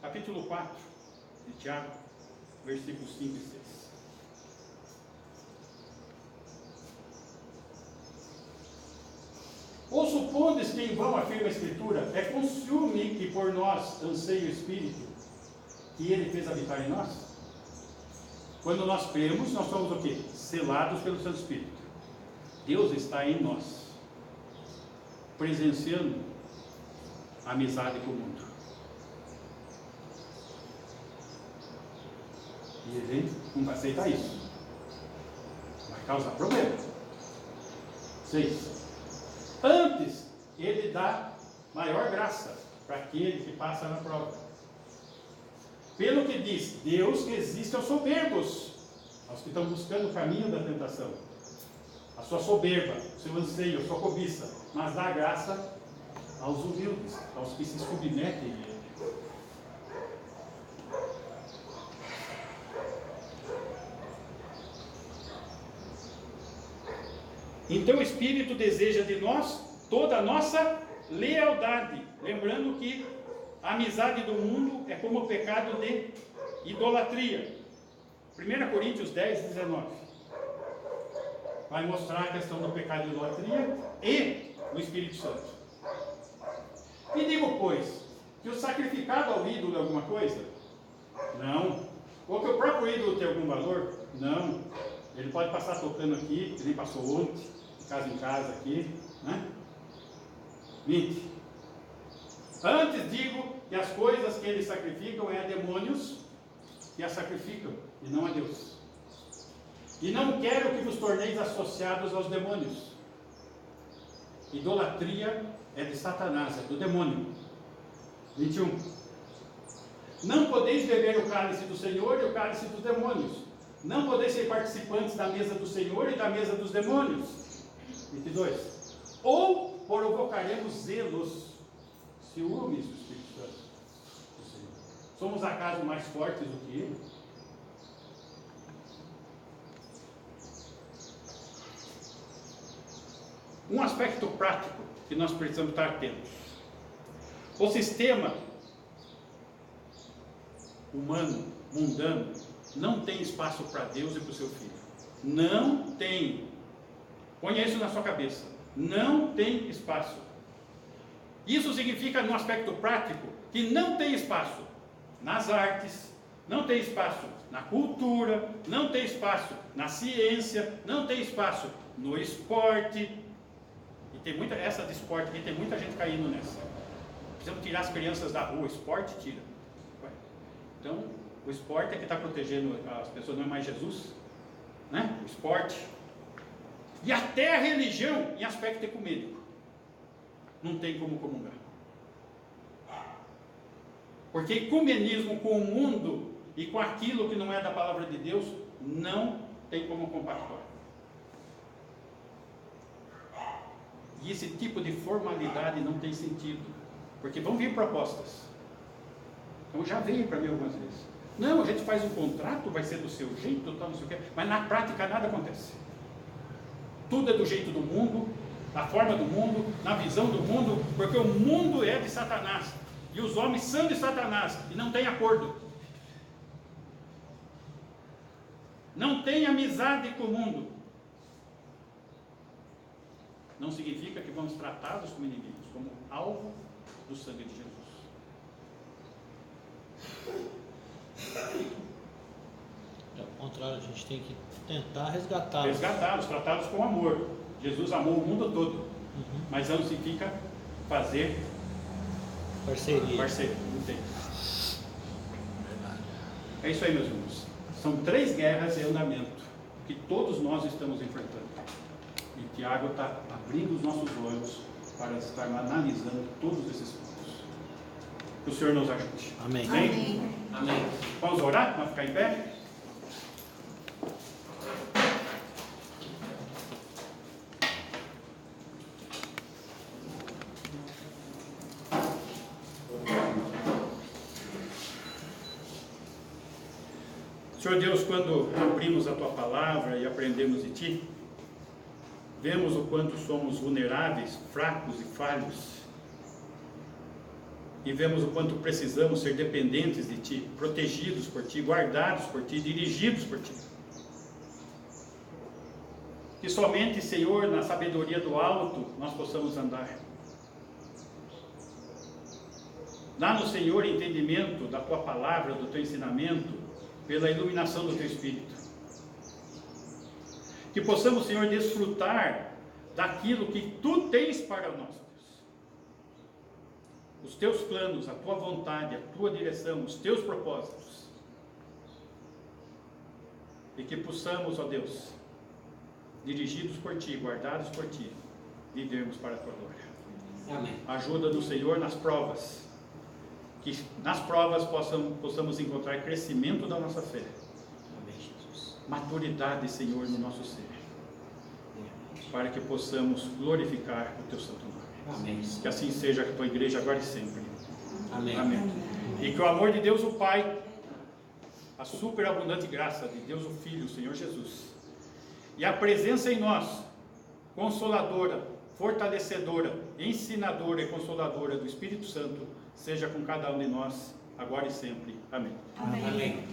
Capítulo 4 de Tiago, versículos 5 e 6. Ou supondes que em vão afirma a Escritura, é com ciúme que por nós anseia o Espírito, que Ele fez habitar em nós? Quando nós cremos, nós somos o quê? Selados pelo Santo Espírito. Deus está em nós, presenciando a amizade com o mundo. E a gente não vai aceitar isso. Vai causar problema. 6. Antes, Ele dá maior graça para aquele que passa na prova. Pelo que diz, Deus resiste aos soberbos, aos que estão buscando o caminho da tentação, a sua soberba, o seu anseio, a sua cobiça, mas dá graça aos humildes, aos que se submetem a Ele. Então o Espírito deseja de nós toda a nossa lealdade, lembrando que a amizade do mundo é como o pecado de idolatria. 1 Coríntios 10, 19 vai mostrar a questão do pecado de idolatria e o Espírito Santo. E digo, pois, que o sacrificado ao ídolo é alguma coisa? Não. Ou que o próprio ídolo tem algum valor? Não. Ele pode passar tocando aqui, que nem passou ontem, de casa em casa aqui, né? 20. Antes digo que as coisas que eles sacrificam é a demônios que as sacrificam, e não a Deus. E não quero que vos torneis associados aos demônios. Idolatria é de Satanás, é do demônio. 21. Não podeis beber o cálice do Senhor e o cálice dos demônios. Não podeis ser participantes da mesa do Senhor e da mesa dos demônios. 22. Ou provocaremos zelos, ciúmes do Espírito Santo do Senhor. Somos acaso mais fortes do que Ele? Um aspecto prático que nós precisamos estar atentos. O sistema humano, mundano, não tem espaço para Deus e para o seu Filho. Não tem. Ponha isso na sua cabeça. Não tem espaço. Isso significa, no aspecto prático, que não tem espaço nas artes, não tem espaço na cultura, não tem espaço na ciência, não tem espaço no esporte. E tem muita, essa de esporte aqui, tem muita gente caindo nessa. Precisamos tirar as crianças da rua, esporte tira. Então, o esporte é que está protegendo as pessoas, não é mais Jesus, né? O esporte. E até a religião em aspecto ecumênico. Não tem como comungar. Porque ecumenismo com o mundo e com aquilo que não é da palavra de Deus, não tem como compactuar. E esse tipo de formalidade não tem sentido, porque vão vir propostas. Então já veio para mim algumas vezes. Não, a gente faz um contrato, vai ser do seu jeito, tal, não sei o quê, mas na prática nada acontece. Tudo é do jeito do mundo, da forma do mundo, na visão do mundo, porque o mundo é de Satanás, e os homens são de Satanás, e não tem acordo. Não tem amizade com o mundo. Não significa que vamos tratá-los como inimigos, como alvo do sangue de Jesus. Ao contrário, a gente tem que tentar resgatá-los. Resgatá-los, tratá-los com amor. Jesus amou o mundo todo, mas não significa fazer Parceria. não tem. É isso aí, meus irmãos. São 3 guerras em andamento que todos nós estamos enfrentando. E Tiago está abrindo os nossos olhos para estar analisando todos esses pontos. Que o Senhor nos ajude. Amém. Amém. Vamos orar? Vamos ficar em pé? Senhor Deus, quando abrimos a Tua Palavra e aprendemos de Ti, vemos o quanto somos vulneráveis, fracos e falhos. E vemos o quanto precisamos ser dependentes de Ti, protegidos por Ti, guardados por Ti, dirigidos por Ti. Que somente, Senhor, na sabedoria do alto, nós possamos andar. Dá no Senhor entendimento da Tua Palavra, do Teu ensinamento, pela iluminação do Teu Espírito. Que possamos, Senhor, desfrutar daquilo que Tu tens para nós, Deus. Os Teus planos, a Tua vontade, a Tua direção, os Teus propósitos. E que possamos, ó Deus, dirigidos por Ti, guardados por Ti, vivermos para a Tua glória. Amém. Ajuda-nos, Senhor, nas provas. Que nas provas possamos encontrar crescimento da nossa fé. Amém, Jesus. Maturidade, Senhor, no nosso ser. Para que possamos glorificar o Teu santo nome. Amém. Que assim seja a Tua igreja agora e sempre. Amém. Amém. E que o amor de Deus o Pai, a superabundante graça de Deus o Filho, o Senhor Jesus, e a presença em nós, consoladora, fortalecedora, ensinadora e consoladora do Espírito Santo, seja com cada um de nós, agora e sempre. Amém. Amém. Amém.